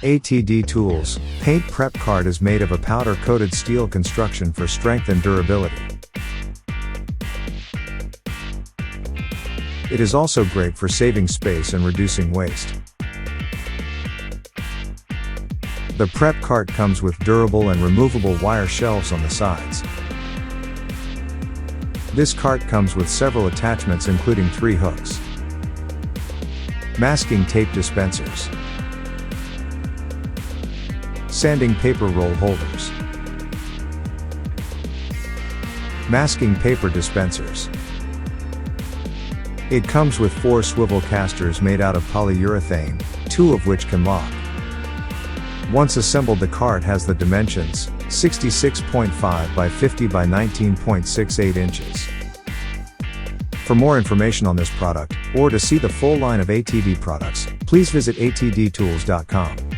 ATD Tools Paint Prep Cart is made of a powder-coated steel construction for strength and durability. It is also great for saving space and reducing waste. The prep cart comes with durable and removable wire shelves on the sides. This cart comes with several attachments including 3 hooks, masking tape dispensers, sanding paper roll holders, masking paper dispensers. It comes with 4 swivel casters made out of polyurethane, 2 of which can lock. Once assembled, the cart has the dimensions 66.5 by 50 by 19.68 inches. For more information on this product, or to see the full line of ATD products, please visit atdtools.com.